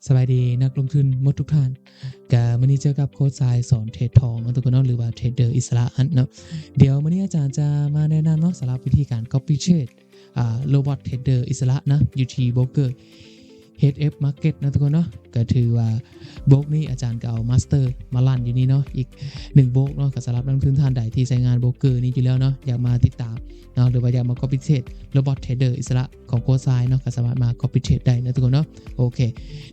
สบายดีนักลงทุนหมดทุกท่านกับมื้อนี้เจอกับโค้ชทรายสอนเทรดทองทุกคนเนาะหรือว่าเทรดเดอร์อิสระเนาะเดี๋ยวมื้อนี้อาจารย์จะมาแนะนำเนาะสำหรับวิธีการ copy trade โรบอทเทรดเดอร์อิสระนะอยู่ที่โบรกเกอร์ HF Market นะทุกคนเนาะก็ถือว่าโบรกนี้อาจารย์ก็เอามาสเตอร์มาลั่นอยู่นี่เนาะอีก1โบรกเนาะก็สำหรับนักลงทุนท่านใดที่ใช้งานโบรกเกอร์นี้อยู่แล้วเนาะอยากมาติดตามเนาะหรือว่าอยากมา copy trade โรบอทเทรดเดอร์อิสระของโค้ชทรายเนาะก็สามารถมา copy trade ได้นะทุกคนเนาะโอเค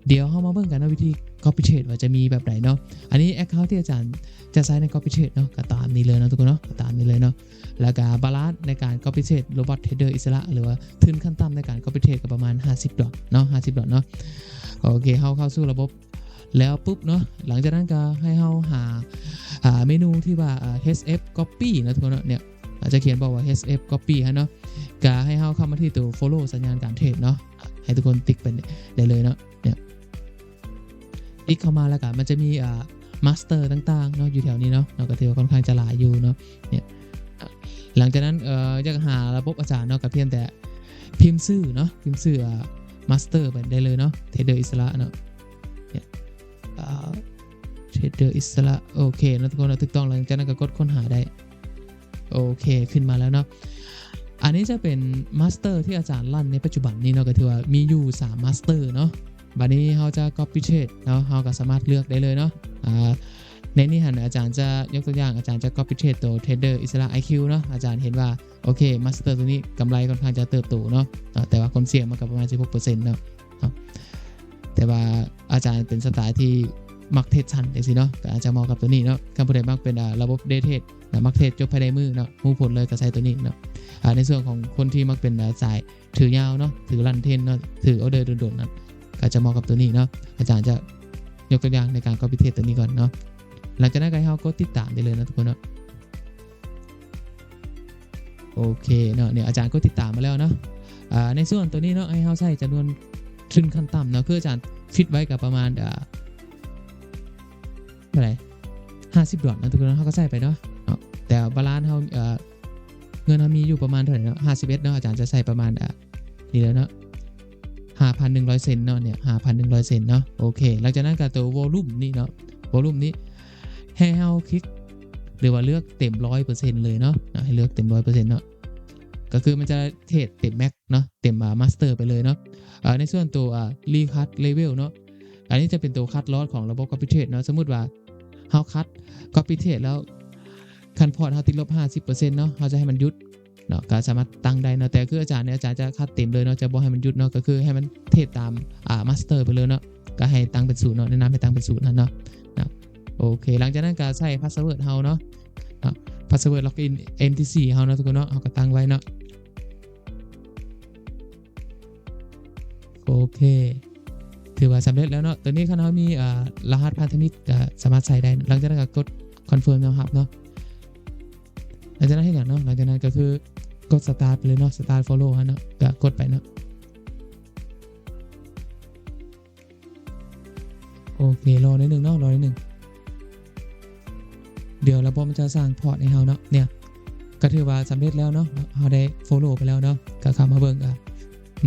เดี๋ยวเรามาเบิ่งกันว่าวิธี copy trade ว่าจะมีแบบไหนเนาะอันนี้ account ที่อาจารย์จะใช้ใน copy trade เนาะก็ตามนี้เลยนะทุกคนเนาะก็ตามนี้เลยเนาะแล้วก็บาลานซ์ในการ copy trade โรบอทเทรดเดอร์อิสระหรือว่าทุนขั้นต่ำในการ copy trade ก็ประมาณ$50เนาะ$50เนาะโอเคเข้าสู่ระบบแล้วปุ๊บเนาะหลังจากนั้นก็ให้เราหาเมนูที่ว่าHF copy นะทุกคนเนาะเนี่ยอาจจะเขียนบอกว่า HF copy ฮะเนาะก็ให้เราเข้ามาที่ตัว follow สัญญาณการเทรดเนาะให้ทุกคนติ๊กไปได้เลยเนาะเนี่ยติ๊กเข้ามาแล้วก็มันจะมีmaster ต่างๆเนาะอยู่แถวนี้เนาะก็ถือว่าค่อนข้างจะหลายอยู่เนาะเนี่ยหลังจากนั้นอยากหาระบบอาจารย์เนาะก็เพียงแต่พิมพ์ชื่อเนาะพิมพ์ชื่อmaster ไปได้เลยเนาะเทรดเดอร์อิสระเนาะเนี่ยเทรดเดอร์อิสระโอเคนะทุกคนถูกต้องหลังจากนั้นก็กดค้นหาได้โอเคขึ้นมาแล้วเนาะอันนี้จะเป็นมาสเตอร์ที่อาจารย์ลั่นในปัจจุบันนี้เนาะก็ถือว่ามีอยู่3มาสเตอร์เนาะบัดนี้เราจะ copy trade เนาะเราก็สามารถเลือกได้เลยเนาะในนี้หันอาจารย์จะยกตัวอย่างอาจารย์จะ copy trade ตัว Trader อิสระ IQ เนาะอาจารย์เห็นว่าโอเคมาสเตอร์ตัวนี้กำไรค่อนข้างจะเติบโตเนาะแต่ว่าความเสี่ยงมันก็ประมาณ 16% เนาะแต่ว่าอาจารย์เป็นสไตล์ที่มักเทรดชันจังซี่เนาะก็อาจจะเหมาะกับตัวนี้เนาะคันผู้ใดมักเป็นระบบเดย์เทรดมักเทรดจบภายในมือเนาะฮู้ผลเลยก็ใช้ตัวนี้เนาะในส่วนของคนที่มักเป็นสายถือยาวเนาะถือรันเทรนเนาะถือออเดอร์โดนๆนั้นก็จะเหมาะกับตัวนี้เนาะอาจารย์จะยกตัวอย่างในการ copy trade ตัวนี้ก่อนเนาะหลังจากนั้นก็ให้เรากดติดตามได้เลยนะทุกคนเนาะโอเคเนาะเนี่ยอาจารย์ก็ติดตามมาแล้วเนาะในส่วนตัวนี้เนาะให้เราใช้จำนวนทุนขั้นต่ำเนาะคืออาจารย์ฟิตไว้กับประมาณเท่าไหร่$50นะทุกคนเขาก็ใส่ไปเนาะแต่บาลานซ์เขาเงินเขามีอยู่ประมาณเท่าไหร่เนาะ51เนาะอาจารย์จะใส่ประมาณนี่แล้วเนาะ5,100 เซนต์เนาะเนี่ย5,100 เซนต์เนาะโอเคหลังจากนั้นก็ตัววอลลุ่มนี่เนาะวอลลุ่มนี้ให้เราคลิกหรือว่าเลือกเต็ม 100% เลยเนาะให้เลือกเต็ม 100% เนาะก็คือมันจะเทรดเต็มแม็กเนาะเต็มมาสเตอร์ไปเลยเนาะในส่วนตัวรีคัทเลเวลเนาะอันนี้จะเป็นตัวคัดลอสของระบบ copy trade เนาะสมมุติว่าเฮาคัด copy trade แล้วคันพอร์ตเฮาติดลบ 50% เนาะเฮาจะให้มันหยุดเนาะก็สามารถตั้งได้เนาะแต่คืออาจารย์เนี่ยอาจารย์จะคัดเต็มเลยเนาะจะบ่ให้มันหยุดเนาะก็คือให้มันเทรดตามมาสเตอร์ไปเลยเนาะก็ให้ตั้งเป็น0เนาะแนะนำให้ตั้งเป็น0นั่นเนาะโอเคหลังจากนั้นก็ใส่พาสเวิร์ดเฮาเนาะพาสเวิร์ดล็อกอิน MTC เฮาเนาะทุกคนเนาะเฮาก็ตั้งไว้เนาะโอเคถือว่าสำเร็จแล้วเนาะตัวนี้คันเฮามีรหัสพันธมิตรก็สามารถใส่ได้หลังจากนั้นก็กดคอนเฟิร์มนะครับเนาะหลังจากนั้นให้อย่างเนาะหลังจากนั้นก็คือกดสตาร์ทไปเลยเนาะสตาร์ท follow ฮะเนาะก็กดไปเนาะโอเครอนิดนึงเนาะรอนิดนึงเดี๋ยวระบบมันจะสร้างพอร์ตให้เฮาเนาะเนี่ยก็ถือว่าสำเร็จแล้วเนาะเฮาได้ follow ไปแล้วเนาะก็เข้ามาเบิ่ง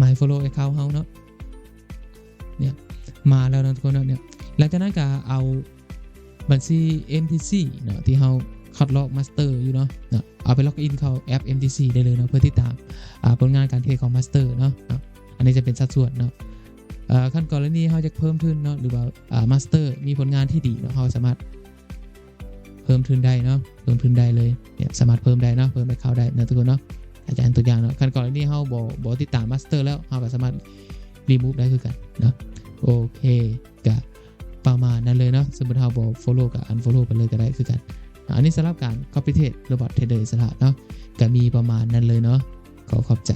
my follow account เฮาเนาะเนี่ยมาแล้วนะทุกคนเนี่ยหลังจากนั้นก็เอาบัญชี MTC เนาะที่เฮาคัดลอกมาสเตอร์อยู่เนาะเอาไปล็อกอินเข้าแอป MTC ได้เลยเนาะเพื่อติดตามผลงานการเทรดของมาสเตอร์เนาะอันนี้จะเป็นสัดส่วนเนาะขั้นกรณีเฮาจะเพิ่มทุนเนาะหรือว่ามาสเตอร์มีผลงานที่ดีเนาะเฮาสามารถเพิ่มทุนได้เนาะเพิ่มทุนได้เลยเนี่ยสามารถเพิ่มได้เนาะเพิ่มไปเข้าได้นะทุกคนเนาะอาจารย์ตัวอย่างเนาะขั้นกรณีเฮาบ่ติดตามมาสเตอร์แล้วเฮาก็สามารถรีมูฟได้คือกันเนาะโอเคก็ประมาณนั้นเลยเนาะสมมุติเฮาบ่ follow กับ unfollow ไปเลยก็ได้คือกันอันนี้สำหรับการ copy trade โรบอทเทรดเดอร์อิสระเนาะก็มีประมาณนั้นเลยเนาะขอบใจ